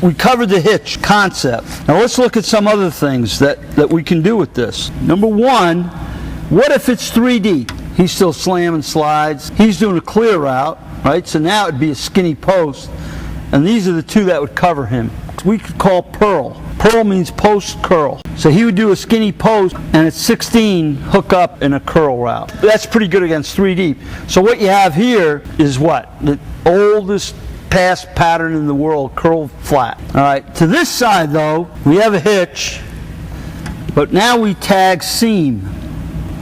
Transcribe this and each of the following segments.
we covered the hitch concept. Now let's look at some other things that we can do with this. Number one, what if it's 3 deep? He's still slamming slides. He's doing a clear route, right? So now it'd be a skinny post. And these are the two that would cover him. We could call Pearl. Pearl means post curl. So he would do a skinny post, and at 16, hook up in a curl route. That's pretty good against 3 deep. So what you have here is what? The oldest pass pattern in the world, curl flat. All right, to this side though, we have a hitch, but now we tag seam.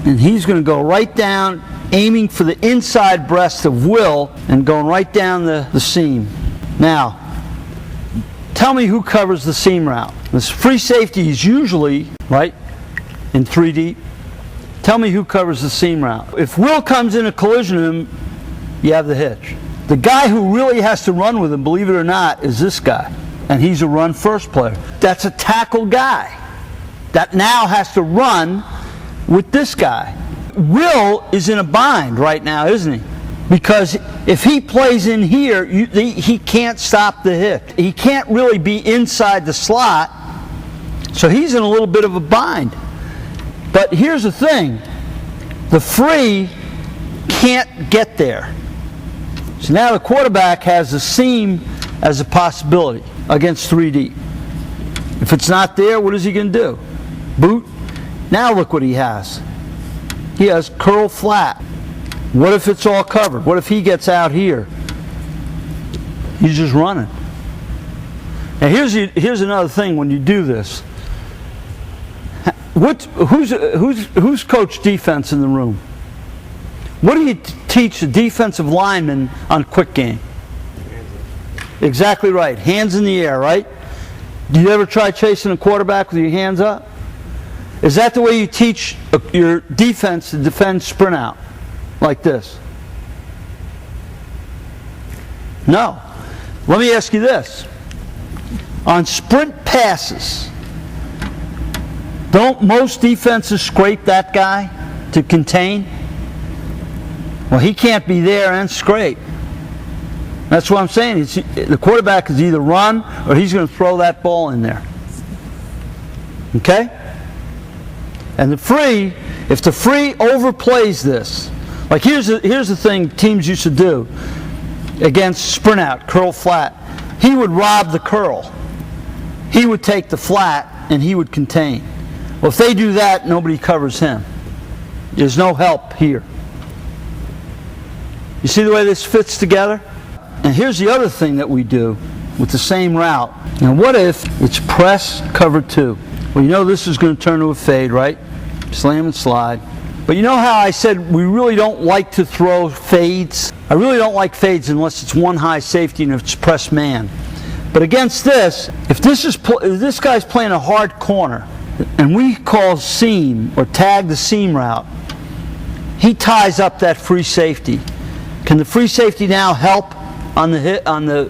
And he's going to go right down, aiming for the inside breast of Will, and going right down the seam. Now, tell me who covers the seam route. This free safety is usually, right, in 3 deep. Tell me who covers the seam route. If Will comes in a collision with him, you have the hitch. The guy who really has to run with him, believe it or not, is this guy. And he's a run first player. That's a tackle guy that now has to run with this guy. Will is in a bind right now, isn't he? Because if he plays in here, he can't stop the hitch. He can't really be inside the slot, so he's in a little bit of a bind. But here's the thing, the free can't get there. So now the quarterback has the seam as a possibility against 3 deep. If it's not there, what is he going to do? Boot? Now look what he has. He has curl flat. What if it's all covered? What if he gets out here? He's just running. Now here's another thing when you do this. Who's coach defense in the room? What do you teach the defensive lineman on quick game? Exactly right. Hands in the air, right? Do you ever try chasing a quarterback with your hands up? Is that the way you teach your defense to defend sprint out? Like this? No. Let me ask you this. On sprint passes, don't most defenses scrape that guy to contain? Well, he can't be there and scrape. That's what I'm saying. The quarterback is either run or he's going to throw that ball in there. Okay? And the free, if the free overplays this, like here's the thing teams used to do against sprint out, curl flat. He would rob the curl. He would take the flat and he would contain. Well, if they do that, nobody covers him. There's no help here. You see the way this fits together? And here's the other thing that we do with the same route. Now what if it's press cover 2? Well, you know this is going to turn to a fade, right? Slam and slide. But you know how I said we really don't like to throw fades? I really don't like fades unless it's one high safety and if it's press man. But against this, if this guy's playing a hard corner and we call seam or tag the seam route, he ties up that free safety. Can the free safety now help on the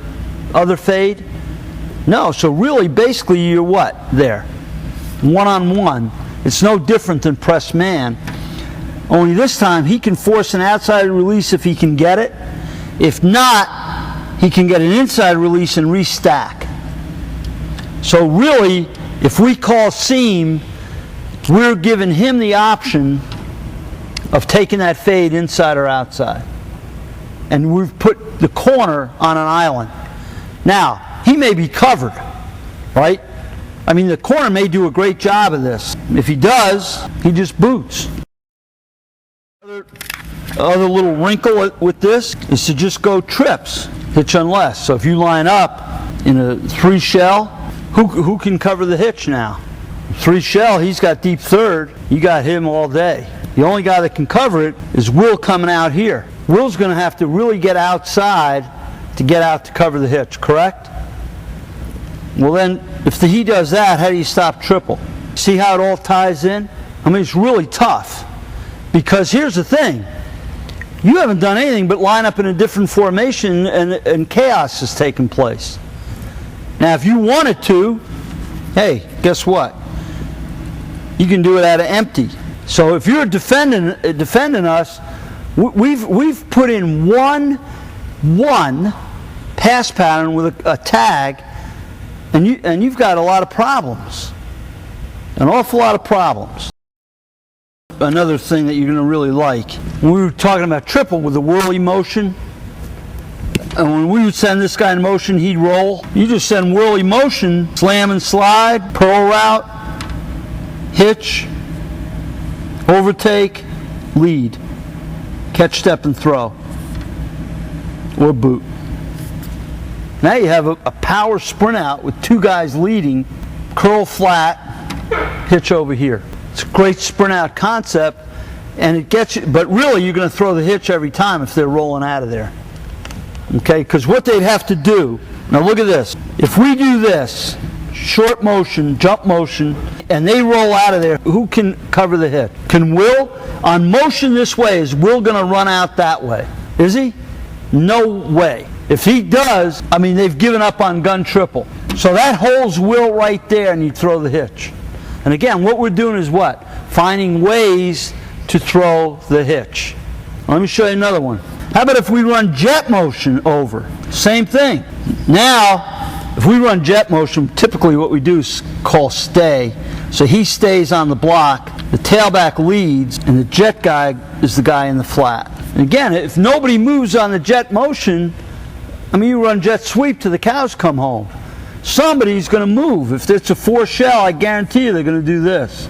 other fade? No. So really, basically, you're what there? One-on-one. It's no different than press man. Only this time he can force an outside release if he can get it. If not, he can get an inside release and restack. So really, if we call seam, we're giving him the option of taking that fade inside or outside. And we've put the corner on an island. Now, he may be covered, right? I mean, the corner may do a great job of this. If he does, he just boots. Other little wrinkle with this is to just go trips, hitch unless. So if you line up in a 3 shell, who can cover the hitch now? 3 shell, he's got deep third. You got him all day. The only guy that can cover it is Will coming out here. Will's going to have to really get outside to get out to cover the hitch, correct? Well then, if he does that, how do you stop triple? See how it all ties in? I mean, it's really tough. Because here's the thing. You haven't done anything but line up in a different formation and chaos has taken place. Now, if you wanted to, hey, guess what? You can do it out of empty. So if you're defending us, we've put in one pass pattern with a tag and you've got a lot of problems, an awful lot of problems. Another thing that you're going to really like, when we were talking about triple with the whirly motion, and when we would send this guy in motion, he'd roll. You just send whirly motion, slam and slide, pearl route, hitch, overtake, lead, catch, step, and throw, or boot. Now you have a power sprint out with two guys leading, curl flat, hitch over here. It's a great sprint out concept, and it gets you, but really you're going to throw the hitch every time if they're rolling out of there. Okay, because what they'd have to do, now look at this, if we do this, short motion, jump motion, and they roll out of there, who can cover the hit? Can Will? On motion this way, is Will going to run out that way? Is he? No way. If he does, I mean, they've given up on gun triple. So that holds Will right there, and you throw the hitch. And again, what we're doing is what? Finding ways to throw the hitch. Let me show you another one. How about if we run jet motion over? Same thing. Now, if we run jet motion, typically what we do is call stay. So he stays on the block, the tailback leads, and the jet guy is the guy in the flat. And again, if nobody moves on the jet motion, I mean, you run jet sweep till the cows come home. Somebody's going to move. If it's a 4 shell, I guarantee you they're going to do this.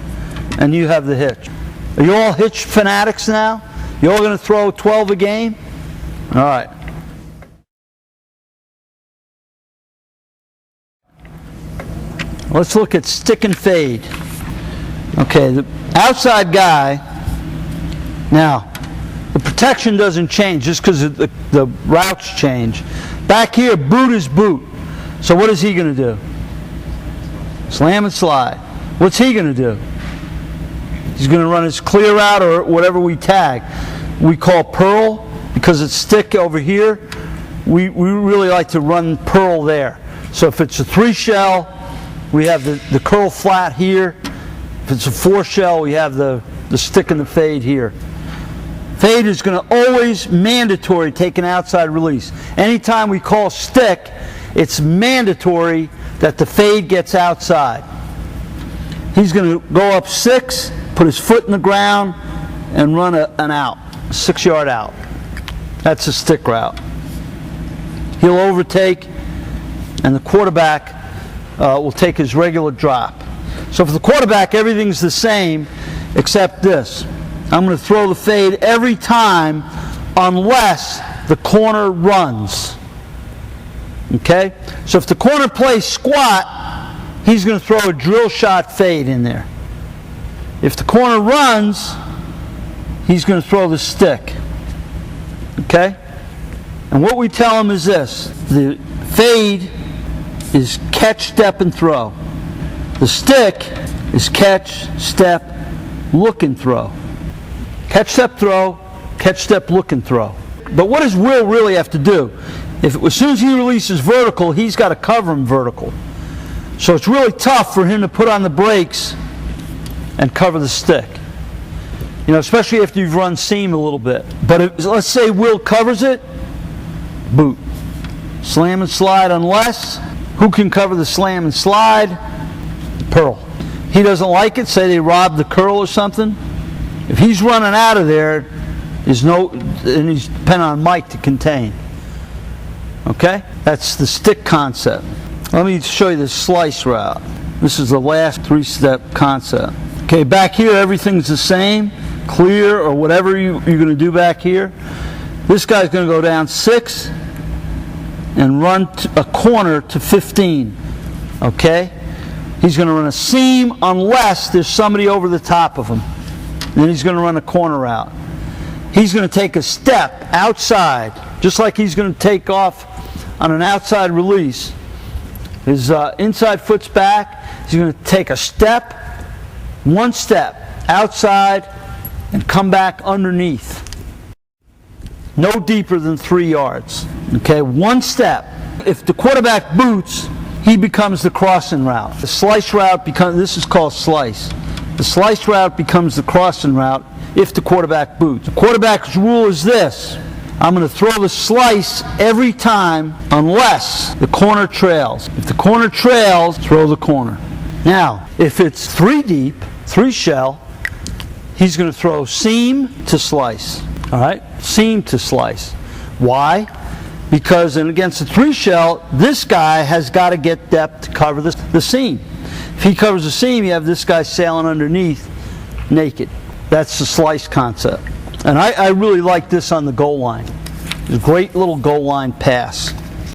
And you have the hitch. Are you all hitch fanatics now? You all going to throw 12 a game? All right. Let's look at stick and fade. Okay, the outside guy, now, the protection doesn't change just because the routes change. Back here, boot is boot. So what is he going to do? Slam and slide. What's he going to do? He's going to run his clear route or whatever we tag. We call pearl because it's stick over here. We really like to run pearl there. So if it's a 3 shell, we have the curl flat here. If it's a 4 shell, we have the stick and the fade here. Fade is going to always mandatory take an outside release. Anytime we call stick, it's mandatory that the fade gets outside. He's going to go up 6, put his foot in the ground, and run an out, a 6-yard out. That's a stick route. He'll overtake, and the quarterback will take his regular drop. So for the quarterback, everything's the same except this. I'm going to throw the fade every time unless the corner runs. Okay? So if the corner plays squat, he's going to throw a drill shot fade in there. If the corner runs, he's going to throw the stick. Okay? And what we tell him is this. The fade is catch, step, and throw. The stick is catch, step, look, and throw. Catch, step, throw, catch, step, look, and throw. But what does Will really have to do? As soon as he releases vertical, he's got to cover him vertical. So it's really tough for him to put on the brakes and cover the stick. You know, especially after you've run seam a little bit. But let's say Will covers it, boot. Slam and slide unless, who can cover the slam and slide? Pearl. He doesn't like it, say they robbed the curl or something. If he's running out of there, and he's depending on Mike to contain. Okay? That's the stick concept. Let me show you the slice route. This is the last 3-step concept. Okay, back here everything's the same, clear or whatever you're going to do back here. This guy's going to go down 6 and run a corner to 15. Okay? He's going to run a seam unless there's somebody over the top of him. Then he's going to run a corner route. He's going to take a step outside, just like he's going to take off on an outside release. His inside foot's back. He's going to take a step, 1 step outside, and come back underneath. No deeper than 3 yards. Okay, 1 step. If the quarterback boots, he becomes the crossing route. The slice route becomes, this is called slice. The slice route becomes the crossing route if the quarterback boots. The quarterback's rule is this. I'm going to throw the slice every time unless the corner trails. If the corner trails, throw the corner. Now, if it's 3 deep, 3 shell, he's going to throw seam to slice. All right? Seam to slice. Why? Because against the 3 shell, this guy has got to get depth to cover the seam. If he covers the seam, you have this guy sailing underneath naked. That's the slice concept. And I really like this on the goal line. It's a great little goal line pass.